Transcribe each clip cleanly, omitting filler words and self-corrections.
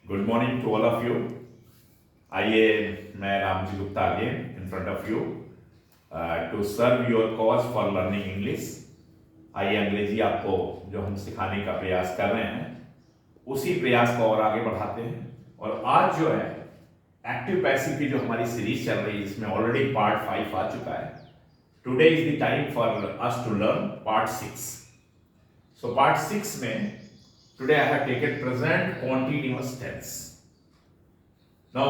Good morning to all of you. आइए मैं Ramji Gupta again in front of you to serve your cause for learning English. आइए अंग्रेजी आपको जो हम सिखाने का प्रयास कर रहे हैं उसी प्रयास को और आगे बढ़ाते हैं। और आज जो है एक्टिव पैसिव की जो हमारी सीरीज चल रही है इसमें ऑलरेडी पार्ट 5 आ चुका है। Today is the time for us to learn part 6। So part 6 में today I have taken present continuous tense. Now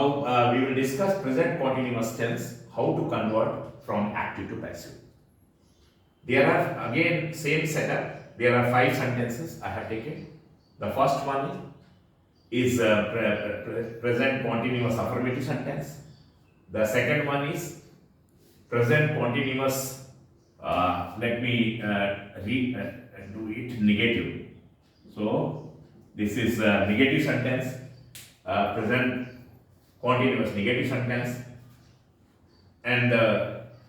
we will discuss present continuous tense, how to convert from active to passive. There are again same setup. There are 5 sentences I have taken. The first one is present continuous affirmative sentence. The second one is present continuous. Let me do it negative. So this is negative sentence, present continuous negative sentence, and the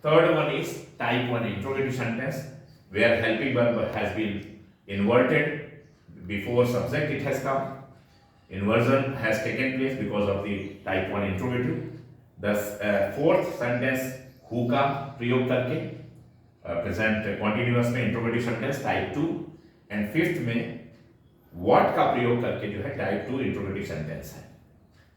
third one is type 1 interrogative sentence where helping verb has been inverted before subject it has come. Inversion has taken place because of the type 1 interrogative. The fourth sentence who का प्रयोग करके present continuous में interrogative sentence type 2, and fifth में what का प्रयोग करके जो है टाइप 2 इंट्रोगेटिव सेंटेंस है।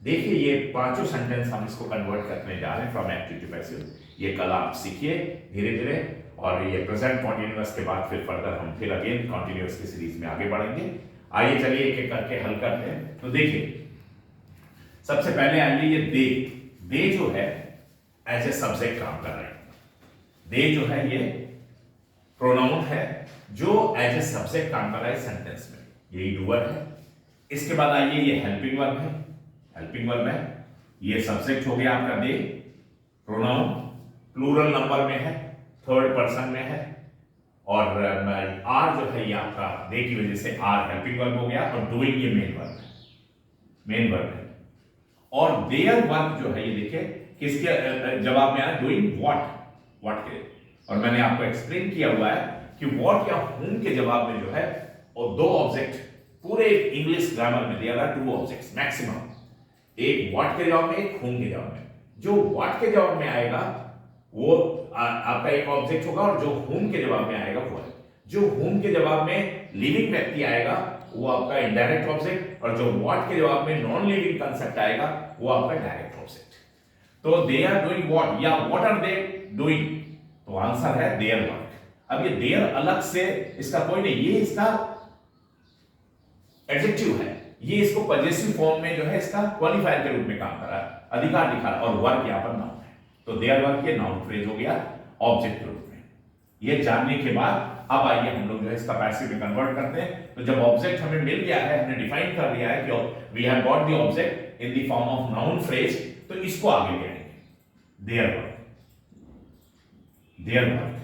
देखिए ये पांचों सेंटेंस हम इसको कन्वर्ट करने जा रहे हैं फ्रॉम एक्टिव टू पैसिव। ये कल आप सीखिए धीरे धीरे, और ये प्रेजेंट कॉन्टिन्यूअस के बाद फिर फर्दर हम फिर अगेन कॉन्टिन्यूअस की सीरीज में आगे बढ़ेंगे। आइए चलिए एक एक करके हल करते हैं। तो देखिए सबसे पहले आइए ये दे जो है एज ए सब्जेक्ट काम कर रहे हैं। दे जो है ये प्रोनाउन है जो एज ए सब्जेक्ट काम कर रहा है सेंटेंस में, यही डूअर है। इसके बाद आइए ये हेल्पिंग वर्ब है। हेल्पिंग वर्ब है, ये सब्जेक्ट हो गया आपका दे, प्रोनाउन प्लूरल नंबर में है, थर्ड पर्सन में है, और आर जो है ये आपका दे की वजह से आर हेल्पिंग वर्ब हो गया, और डूइंग ये मेन वर्ब है, मेन वर्ब है। और देयर वर्ब जो है ये देखिए किसके जवाब में आया, डूइंग व्हाट के। और मैंने आपको एक्सप्लेन किया हुआ है कि व्हाट या हुम के जवाब में जो है और दो ऑब्जेक्ट पूरे इंग्लिश ग्रामर में देयर आर 2 ऑब्जेक्ट्स मैक्सिमम, एक व्हाट के जवाब में, एक हुम के जवाब में। जो व्हाट के जवाब में आएगा वो आपका एक ऑब्जेक्ट होगा, और जो हुम के जवाब में आएगा वो है। जो हुम के जवाब में लिविंग व्यक्ति आएगा वो आपका इनडायरेक्ट ऑब्जेक्ट, और जो व्हाट के जवाब में नॉन लिविंग कंसेप्ट आएगा वो आपका डायरेक्ट ऑब्जेक्ट। तो दे आर डूइंग व्हाट या व्हाट आर दे डूइंग, तो आंसर है देयर वर्क। अब ये देयर अलग से इसका कोई नहीं, ये इसका एडजेक्टिव है, ये इसको पजेसिव फॉर्म में जो है इसका क्वालिफायर के रूप में काम कर रहा है, अधिकार दिखा रहा है, और वर्क यहां पर नाउन है। तो देयर वर्क ये नाउन फ्रेज हो गया ऑब्जेक्ट के रूप में। ये जानने के बाद अब आइए हम लोग जो है इसका पैसिव में कन्वर्ट करते हैं। तो जब ऑब्जेक्ट हमें मिल गया है, हमने डिफाइन कर दिया है कि we have got the object in the form of noun phrase, तो इसको आगे ले आएंगे देयर वर्क, देयर वर्क।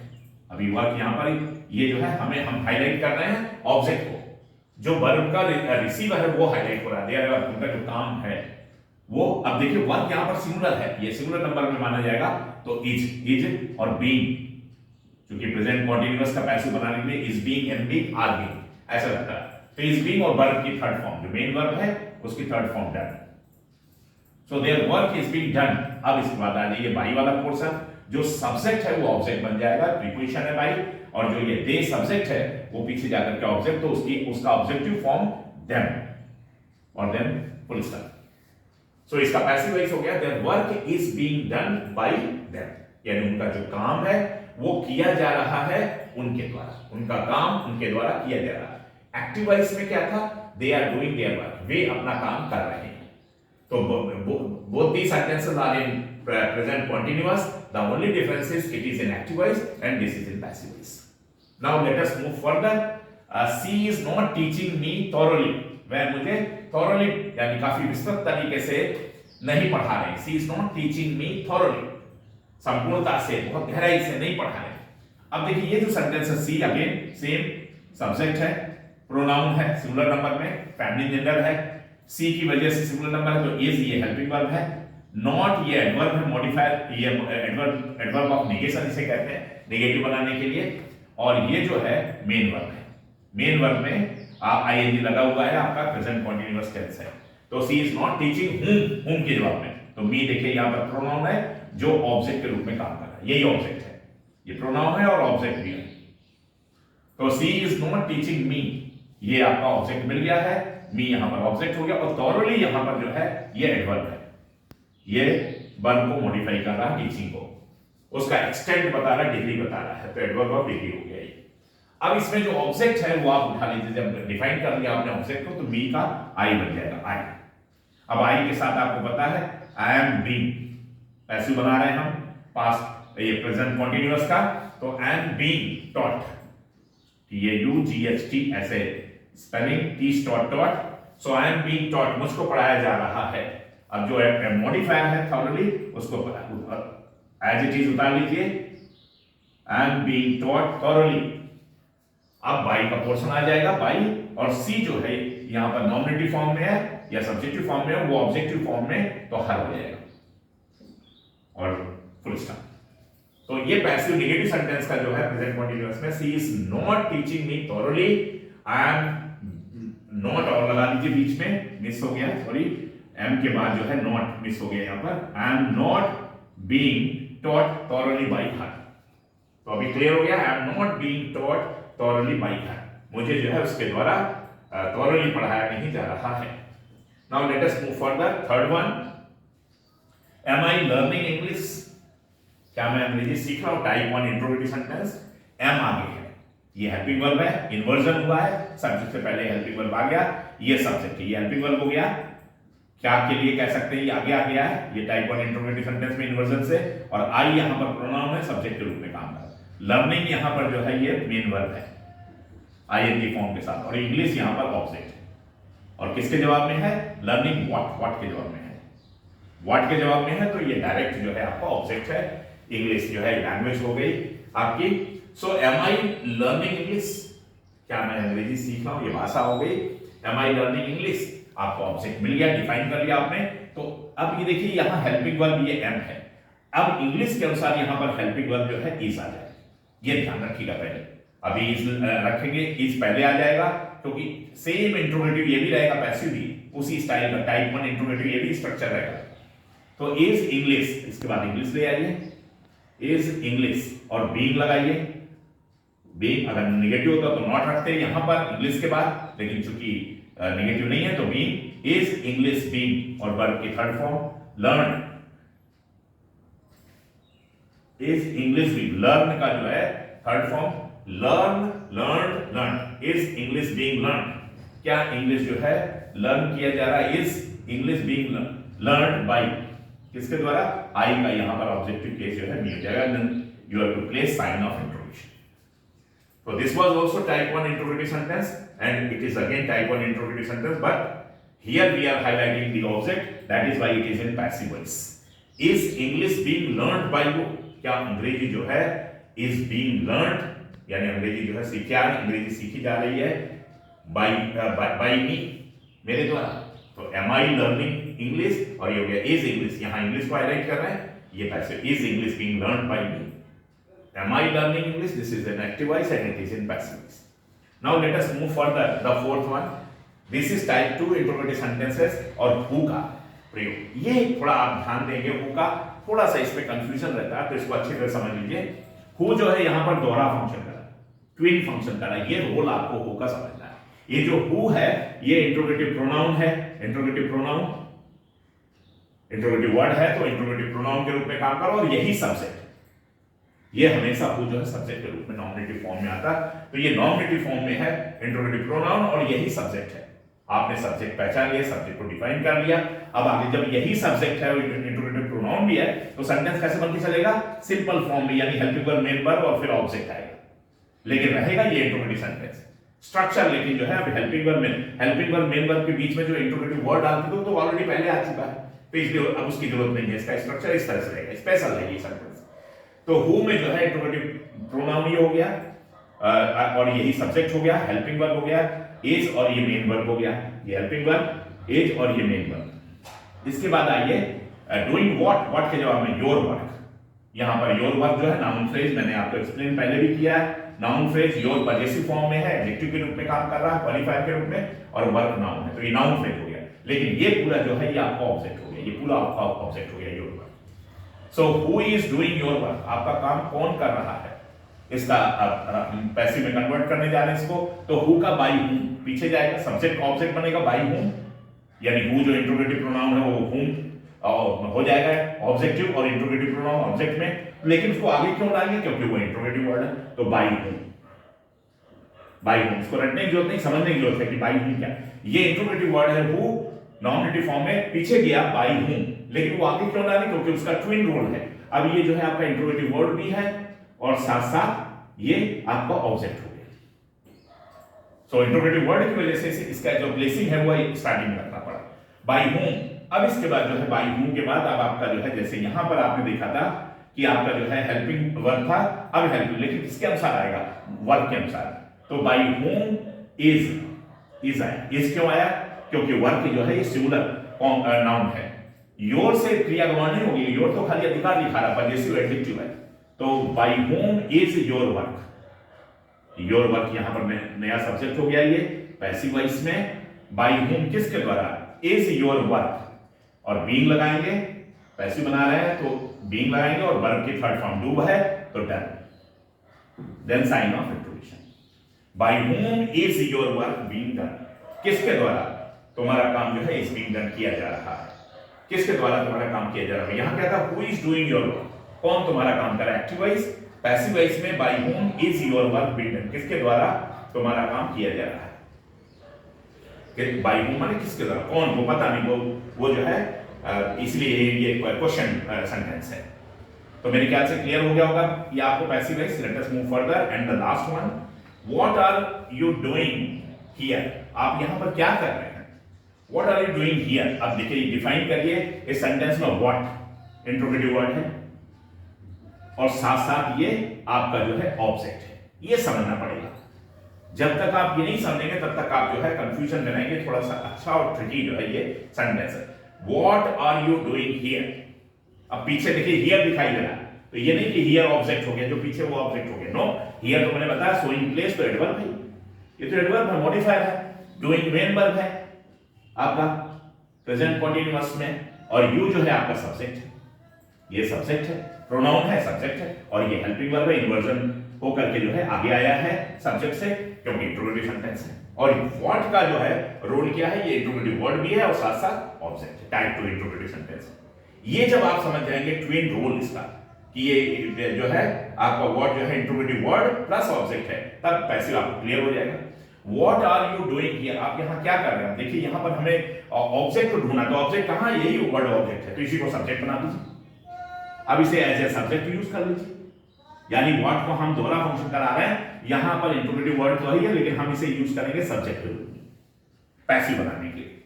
अभी वर्क यहां पर ये जो है हम हाईलाइट कर रहे हैं ऑब्जेक्ट को, जो वर्ब का रिसीवर है वो हाईलाइट हो रहा है, देयर वर्क उनका जो काम है वो। अब देखिए वर्क यहां पर सिंगुलर है, ये सिंगुलर नंबर में माना जाएगा, तो इज और बीइंग, क्योंकि प्रेजेंट कॉन्टिन्यूअस का पैसिव बनाने के लिए is being, am being, are being ऐसा लगता है। तो इज बीइंग और वर्ब की थर्ड फॉर्म, जो मेन वर्ब है उसकी third form done. So their work is being done. अब इसके बाद आ जाइए बाई वाला पोर्शन, जो सब्जेक्ट है वो ऑब्जेक्ट बन जाएगा, प्रीपोजिशन है बाई, और जो ये दे सब्जेक्ट है वो पीछे जाकर के ऑब्जेक्ट, तो उसका ऑब्जेक्टिव फॉर्म देम, और देन फुल स्टॉप। सो इसका पैसिव वॉइस हो गया there work is being done by them, यानी उनका जो काम है वो किया जा रहा है उनके द्वारा, उनका काम उनके द्वारा किया जा रहा है। एक्टिव वॉइस में क्या था, they are doing their work, वे अपना काम कर रहे हैं। तो both these sentences are in present continuous. The only difference is it is in active voice and this is in passive voice. Now let us move further. She is not teaching me thoroughly. वह मुझे thoroughly यानी काफी विस्तृत तरीके से नहीं पढ़ा रहे। She is not teaching me thoroughly. संपूर्णता से, बहुत गहराई से नहीं पढ़ा रहे। अब देखिए ये जो सेंटेंस है, सी अगेन सेम सब्जेक्ट है, प्रोनाउन है सिंगुलर नंबर में, फेमिनिन जेंडर है, सी की वजह से सिंगुलर नंबर है, तो इज ये हेल्पिंग वर्ब है, नॉट ये एडवर्ब है, मॉडिफायर ये एडवर्ब ऑफ नेगेशन इसे कहते हैं, नेगेटिव बनाने के लिए, और ये जो है मेन वर्ब है। मेन वर्ब में आईएनजी लगा हुआ है, आपका प्रेजेंट कंटीन्यूअस टेंस है। तो सी इज नॉट टीचिंग whom के जवाब में, तो मी देखिए यहां पर प्रोनाउन है जो ऑब्जेक्ट के रूप में काम कर रहा है, यही ऑब्जेक्ट है, ये प्रोनाउन है और ऑब्जेक्ट भी है। तो सी इज नॉट टीचिंग मी, ये आपका ऑब्जेक्ट मिल गया है, मी यहां पर ऑब्जेक्ट हो गया, और थॉरली यहां पर जो है ये एडवर्ब है, ये वर्ब को मॉडिफाई कर रहा है टीचिंग को, उसका एक्सटेंट बता रहा है, डिग्री बता रहा है, तो एडवर्ब ऑफ डिग्री हो गया ये। अब इसमें जो ऑब्जेक्ट है वो आप उठा लीजिए, जब डिफाइन कर लिया आपने ऑब्जेक्ट को तो बी का आई बन जाएगा, आई। अब आई के साथ आपको पता है आई एम बीइंग, ऐसे बना रहे हैं हम पास्ट ये प्रेजेंट कंटीन्यूअस का, तो I am being taught, TAUGHT ऐसे spelling, teach taught taught, so I am being taught, मुझको पढ़ाया जा रहा है। अब जो मॉडिफायर है थॉरली उसको एज इट इज उतार लीजिए, I am being taught thoroughly. अब बाई का पोर्शन आ जाएगा, बाई, और सी जो है यहां पर नॉमिनेटिव फॉर्म में है या सब्जेक्टिव फॉर्म में है, वो ऑब्जेक्टिव फॉर्म में, तो हर हो जाएगा और फुल स्टॉप। तो ये पैसिव नेगेटिव सेंटेंस का जो है प्रेजेंट कंटीन्यूअस में, she is not teaching me thoroughly, I am not, और लगा लीजिए बीच में, मिस हो गया सॉरी, एम के बाद जो है नॉट मिस हो गया यहां पर, आई am not being taught thoroughly bye हर। तो अभी क्लियर हो गया, आई am not being taught thoroughly bye हर, मुझे जो है उसके द्वारा थॉरली पढ़ाया नहीं जा रहा है। Now let us move further, third one, am I learning English, क्या मैं अंग्रेजी सीख रहा हूं, टाइप 1 इंट्रोगेटिव सेंटेंस, एम आगे है, ये हेल्पिंग वर्ब है, इन्वर्जन हुआ है, सब्जेक्ट से पहले हेल्पिंग वर्ब आ गया, ये सब्जेक्ट है, ये हेल्पिंग वर्ब हो गया, क्या के लिए कह सकते हैं, ये आगे आ गया है, ये टाइप 1 इंट्रोगेटिव सेंटेंस में इन्वर्जन से, और आई यहां पर प्रोनाउन है, सब्जेक्ट के रूप में काम कर रहा है। लर्निंग यहां पर जो है ये मेन वर्ब है आईएनजी फॉर्म के साथ, और इंग्लिश यहां पर ऑब्जेक्ट है, और किसके जवाब में है, लर्निंग व्हाट के जवाब में है, व्हाट के जवाब में है, तो ये डायरेक्ट जो है आपका ऑब्जेक्ट है, इंग्लिश जो है लैंग्वेज हो गई आपकी। सो एम आई लर्निंग इंग्लिश, क्या मैं अंग्रेजी सीख रहा हूं, ये भाषा हो गई, एम आई लर्निंग इंग्लिश, आपको ऑब्जेक्ट मिल गया, डिफाइन कर लिया आपने। तो अब ये देखिए यहां हेल्पिंग वर्ब ये एम है, अब इंग्लिश के अनुसार यहां पर हेल्पिंग वर्ब जो है इज आ जाए, ये ध्यान रखिएगा पहले, अभी इज रखेंगे, इज पहले आ जाएगा, क्योंकि सेम इंट्रोगेटिव ये भी रहेगा, पैसिव भी उसी स्टाइल का, टाइप 1 इंट्रोगेटिव ये भी स्ट्रक्चर रहेगा। तो इज इंग्लिश, इसके बाद इंग्लिश ले आइए, इज इंग्लिश, और बीइंग लगाइए, बीइंग अगर नेगेटिव होता तो नॉट रखते हैं यहां पर इंग्लिश के बाद, लेकिन चूंकि नेगेटिव नहीं है तो बीइंग, इज इंग्लिश बीइंग, और वर्ब की third form learn, is English being, learn का जो है third form learn, learn, learn, is English being learn, क्या इंग्लिश जो है लर्न किया जा रहा है, is English being learn by, किसके द्वारा, आई का यहां पर ऑब्जेक्टिव केस जो है मी हो जाएगा, then you have to place sign of interrogation. So this was also type 1 interrogative sentence, and it is again type 1 interrogative sentence, but here we are highlighting the object, that is why it is in passive voice. Is English being learned by you? क्या अंग्रेजी जो है is being learned, यानी अंग्रेजी जो है क्या अंग्रेजी सीखी जा रही है by me, मेरे द्वारा। तो am I learning English, और ये हो गया is English, यहाँ इंग्लिश को हाईलाइट कर रहे हैं, ये passive, is English being learned by me. Am I learning English? This is an active voice and it is in passive voice. Now let us move further. The fourth one. This is type 2 interrogative sentences और who का प्रयोग। ये थोड़ा आप ध्यान देंगे, who का थोड़ा सा इसमें कंफ्यूजन रहता है, तो इसको अच्छी तरह समझ लीजिए। who जो है यहाँ पर दोहरा फंक्शन कर रहा है, ट्विन फंक्शन कर रहा है, ये रोल आपको who का समझना है। ये जो who है ये इंट्रोगेटिव प्रोनाउन है, इंट्रोगेटिव प्रोनाउन, इंट्रोगेटिव वर्ड है तो इंट्रोगेटिव प्रोनाउन के रूप में काम करो, और यही सब्जेक्ट, ये हमेशा who जो है सब्जेक्ट के रूप में नॉमिनेटिव फॉर्म में आता है, तो ये नॉमिनेटिव फॉर्म में है इंट्रोगेटिव प्रोनाउन, और यही सब्जेक्ट है। आपने सब्जेक्ट पहचान लिया, सब्जेक्ट को डिफाइन कर लिया, अब आगे जब यही सब्जेक्ट है और इंट्रोगेटिव प्रोनाउन भी है, तो सेंटेंस कैसे बनके चलेगा, सिंपल फॉर्म में, यानी हेल्पिंग वर्ब, मेन वर्ब और फिर ऑब्जेक्ट आएगा, लेकिन रहेगा ये इंट्रोगेटिव सेंटेंस स्ट्रक्चर। लेकिन जो है अब हेल्पिंग वर्ब मेन वर्ब के बीच में जो इंट्रोगेटिव वर्ड डालते हो तो ऑलरेडी पहले आ चुका है, तो इसलिए अब उसकी जरूरत नहीं है, इसका स्ट्रक्चर इस तरह से रहेगा, स्पेशल है ये सेंटेंस। तो who में जो है इंट्रोगेटिव प्रोनाउन ये हो गया, और यही सब्जेक्ट हो गया, हेल्पिंग वर्ब हो गया, इज, और ये मेन वर्ब हो गया, ये हेल्पिंग वर्ब, इज और ये मेन वर्ब। इसके बाद आइए डूइंग व्हाट के जवाब में योर वर्क, यहां पर योर वर्क जो है नाउन फ्रेज, मैंने आपको एक्सप्लेन पहले भी किया है, noun phrase your possessive form में है, एडजेक्टिव के रूप में काम कर रहा है, क्वालिफायर के रूप में, और वर्क नाउन है, तो ये नाउन फ्रेज हो गया। लेकिन ये पूरा जो है ये आपका ऑब्जेक्ट हो गया, ये पूरा आपका ऑब्जेक्ट हो गया your work. So who is doing your work, आपका काम कौन कर रहा है, इसका पैसिव में कन्वर्ट करने जा रहे हैं इसको, तो हु का बाई हूं पीछे जाएगा, सब्जेक्ट ऑब्जेक्ट बनेगा बाई हूं, यानी हु जो इंट्रोगेटिव प्रोनाउन है वो हूं और हो जाएगा ऑब्जेक्टिव और इंट्रोगेटिव प्रोनाउन ऑब्जेक्ट में, लेकिन उसको आगे क्यों डालेंगे, क्योंकि वो इंट्रोगेटिव वर्ड है, तो बाई हूं, बाई हूं, इसको रटने की जरूरत नहीं, समझने की जरूरत है कि बाई हूं क्या, ये इंट्रोगेटिव वर्ड है, हु नॉमिनेटिव फॉर्म में पीछे गया बाई हूं, लेकिन वो आगे क्यों डालें, क्योंकि उसका ट्विन रोल है। अब ये जो है आपका इंट्रोगेटिव वर्ड भी है और साथ साथ ये आपका ऑब्जेक्ट हो गया। सो इंट्रोगेटिव वर्ड की वजह से इसका जो प्लेसिंग है वो स्टार्टिंग में रखना पड़ा बाई हूं। अब इसके बाद जो है बाई हूं के बाद अब आपका जो है जैसे यहां पर आपने देखा था कि आपका जो है हेल्पिंग वर्ब था, अब हेल्पिंग, लेकिन किसके अनुसार आएगा, वर्ब के अनुसार, तो बाई हूं इज आया, इज क्यों आया, क्योंकि वर्क जो है ये सिंगुलर नाउन है, योर से क्रिया गौण नहीं होगी, योर तो खाली अधिकार दिखा रहा पजेसिव एडजेक्टिव है, तो by whom is your work, your work यहां पर नया सब्जेक्ट हो गया ये पैसिव वॉइस में, बाई होम किसके द्वारा, इज योर वर्क, और बीइंग लगाएंगे, पैसिव बना रहे हैं तो बीइंग लगाएंगे और वर्ब की थर्ड फॉर्म डू है तो done, then sign of introduction, by whom is your work being done, किसके द्वारा तुम्हारा काम जो है इज बीइंग डन किया जा रहा है, किसके द्वारा तुम्हारा काम किया जा रहा है, यहां क्या था, who is doing your work, कौन तुम्हारा काम कर रहा है, एक्टिव वॉइस, पैसिव वॉइस में by whom is your work being done, किसके द्वारा तुम्हारा काम किया जा रहा है, कि बाय whom माने किसके द्वारा, कौन, वो पता नहीं, वो जो है इसलिए ये क्वेश्चन सेंटेंस है। तो मेरे ख्याल से क्लियर हो गया होगा ये आपको passive voice. Let us move further and the last one, what are you doing here, आप यहां पर क्या कर रहे हैं, what are you doing here, अब देखिए डिफाइन करिए इस सेंटेंस में, व्हाट इंट्रोगेटिव वर्ड है और साथ साथ ये आपका जो है ऑब्जेक्ट है, ये समझना पड़ेगा, जब तक आप ये नहीं समझेंगे तब तक आप जो है कंफ्यूजन में रहेंगे, थोड़ा सा अच्छा और ट्रिकी जो है ये सेंटेंस है, what are you doing here, अब पीछे देखिए हियर दिखाई दे रहा है, तो ये नहीं कि हियर ऑब्जेक्ट हो गया, जो पीछे वो ऑब्जेक्ट हो गया, नो, हियर तो मैंने बताया सोइंग प्लेस तो एडवर्ब है, ये तो एडवर्ब है, मॉडिफायर है, डूइंग मेन वर्ब है आपका प्रेजेंट कंटीन्यूअस में, और यू जो है आपका सब्जेक्ट है, ये सब्जेक्ट है, प्रोनाउन है, सब्जेक्ट है, और ये हेल्पिंग वर्ब है, इन्वर्जन होकर के जो है आगे आया है सब्जेक्ट से, क्योंकि इंट्रोगेटिव सेंटेंस है, और व्हाट का जो है रोल क्या है, ये इंट्रोगेटिव वर्ड भी है और साथ साथ ऑब्जेक्ट है, टाइप टू इंट्रोगेटिव सेंटेंस। ये जब आप समझ जाएंगे ट्विन रोल इसका, कि ये जो है आपका वर्ड जो है इंट्रोगेटिव वर्ड प्लस ऑब्जेक्ट है, तब पैसिव आपको क्लियर हो जाएगा। What are you doing here, आप यहां क्या कर रहे हैं, देखिए यहां पर हमें ऑब्जेक्ट को ढूंढना, तो ऑब्जेक्ट कहां, यही वर्ड ऑब्जेक्ट है, तो इसी को सब्जेक्ट बना दीजिए, अब इसे एज ए सब्जेक्ट यूज कर लीजिए, यानी व्हाट को हम दोहरा फंक्शन करा रहे हैं, यहां पर इंट्रोगेटिव वर्ड तो है लेकिन हम इसे यूज करेंगे सब्जेक्ट के रूप में पैसिव बनाने के लिए।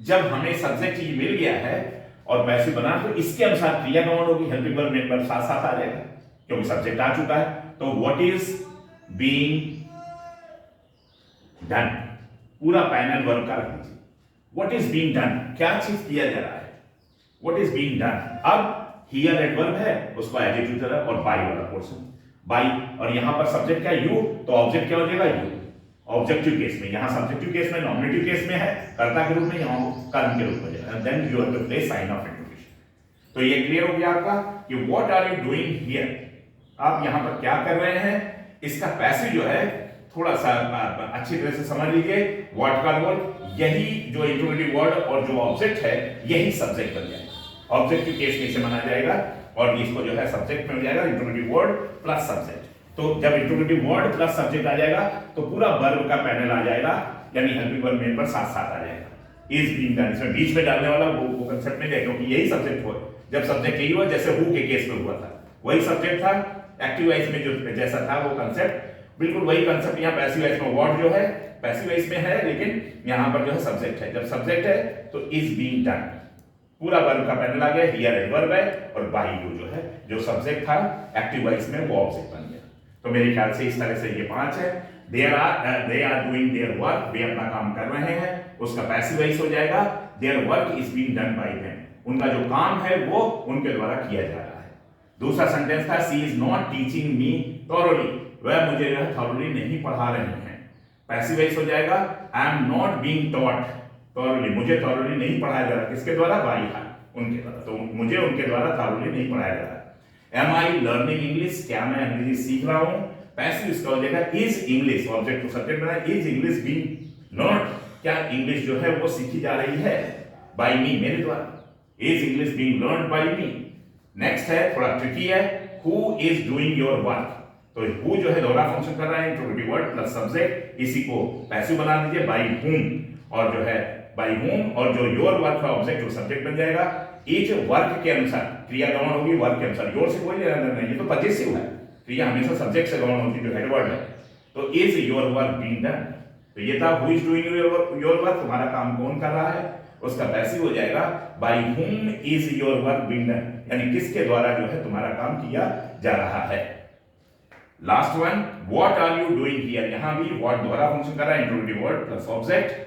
जब हमें सब्जेक्ट ये मिल गया है और पैसिव बना, तो इसके अनुसार क्रिया गौण होगी, हेल्पिंग वर्ब मेन वर्ब साथ साथ आ जाएगा, क्योंकि सब्जेक्ट आ चुका है, तो व्हाट इज बीइंग डन, पूरा पैनल वर्ब का रख दीजिए, व्हाट इज बीइंग डन, क्या चीज किया जा रहा है, व्हाट इज बीइंग डन, अब हियर एडवर्ब है, उसको एडजेक्टिव तरह और बाय वाला पोर्शन, बाय, और यहां पर सब्जेक्ट क्या है, यू, तो ऑब्जेक्ट क्या हो जाएगा, यू, ऑब्जेक्टिव केस में, यहां सब्जेक्टिव केस में, नॉमिनेटिव केस में है कर्ता के रूप में, यहां कर्म के रूप में, then you have to place sign of interrogation. तो ये क्लियर हो गया आपका कि what are you doing here, आप यहां पर क्या कर रहे हैं, इसका पैसिव जो है थोड़ा सा अच्छी तरह से समझ लीजिए, व्हाट का रोल, यही जो इंट्रोगेटिव वर्ड और जो ऑब्जेक्ट है यही सब्जेक्ट बन जाएगा, ऑब्जेक्टिव केस में इसे माना जाएगा और इसको जो है सब्जेक्ट में हो जाएगा, इंट्रोगेटिव वर्ड प्लस सब्जेक्ट। तो जब इंट्रोगेटिव वर्ड प्लस सब्जेक्ट आ जाएगा तो पूरा वर्ब का पैनल आ जाएगा, यानी हेल्पिंग वर्ब मेन वर्ब साथ साथ आ जाएगा, इज बीइंग डन, इसमें बीच में डालने वाला वो कांसेप्ट नहीं है, क्योंकि यही सब्जेक्ट हो, जब सब्जेक्ट यही हुआ जैसे हु के केस में हुआ था, वही सब्जेक्ट था, एक्टिव वॉइस में जो जैसा था वो कांसेप्ट, बिल्कुल वही कांसेप्ट यहाँ पैसिव वॉइस में, वर्ड जो है पैसिव वॉइस में है, लेकिन यहाँ पर जो है सब्जेक्ट है, जब सब्जेक्ट है तो इज बीइंग डन, पूरा वर्ब का पैनल आ गया, हियर एडवर्ब है और बाय यू जो है जो सब्जेक्ट था एक्टिव वॉइस में वो ऑब्जेक्ट बन गया। तो मेरे ख्याल से इस तरह से ये 5 है, they are doing their work, वे अपना काम कर रहे हैं, उसका पैसिव वॉइस हो जाएगा, there work is being done by them, उनका जो काम है वो उनके द्वारा किया जा रहा है। दूसरा सेंटेंस था she is not teaching me thoroughly, वह मुझे जो है थॉरोली नहीं पढ़ा रही हैं, पैसिव वॉइस हो जाएगा आई am not being taught, thoroughly, मुझे थॉरली नहीं पढ़ाया जा रहा, किसके द्वारा? बाई हार्ट, उनके द्वारा। तो मुझे उनके द्वारा थॉरली नहीं पढ़ाया जा रहा। एम आई लर्निंग इंग्लिश, क्या मैं अंग्रेजी सीख रहा हूं? पैसिव इसका हो जाएगा is English, object to subject बना, इज इंग्लिश बीइंग लर्न्ड, क्या इंग्लिश जो है वो सीखी जा रही है? बाय मी, मेरे द्वारा। Is English being learned by me. Next है, थोड़ा ट्रिकी है, who is doing your work. तो हु जो है दोहरा फंक्शन कर रहा है, इंट्रोगेटिव वर्ड प्लस सब्जेक्ट, इसी को पैसिव बना दीजिए, बाय हुम, और जो है बाय हुम, और जो योर वर्क का ऑब्जेक्ट जो सब्जेक्ट बन जाएगा। ईच वर्क के अनुसार क्रिया गौण होगी, वर्क के अनुसार। योर से कोई लेना देना नहीं, ये तो पजेसिव है, क्रिया हमेशा सब्जेक्ट से गौण होती है, जो हेड वर्ड है। तो is your work being done, तो ये था who is doing your work, तुम्हारा काम कौन कर रहा है, उसका पैसिव हो जाएगा by whom is your work being done, यानी किसके द्वारा जो है तुम्हारा काम किया जा रहा है। Last one, what are you doing here, यहां भी व्हाट दोहरा फंक्शन कर रहा है, interrogative word plus object.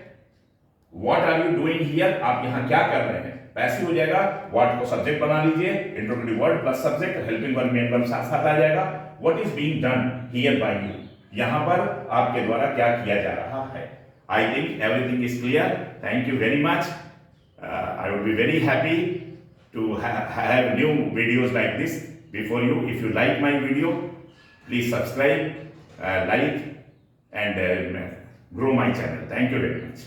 What are you doing here, आप यहां क्या कर रहे हैं, पैसिव हो जाएगा, व्हाट को सब्जेक्ट बना लीजिए, interrogative word plus subject, helping verb main verb साथ साथ आ जाएगा। What is being done here bye you, यहां पर आपके द्वारा क्या किया जा रहा है। I think everything is clear. Thank you very much. I would be very happy to have new videos like this before you. If you like my video, please subscribe, like, and grow my channel. Thank you very much.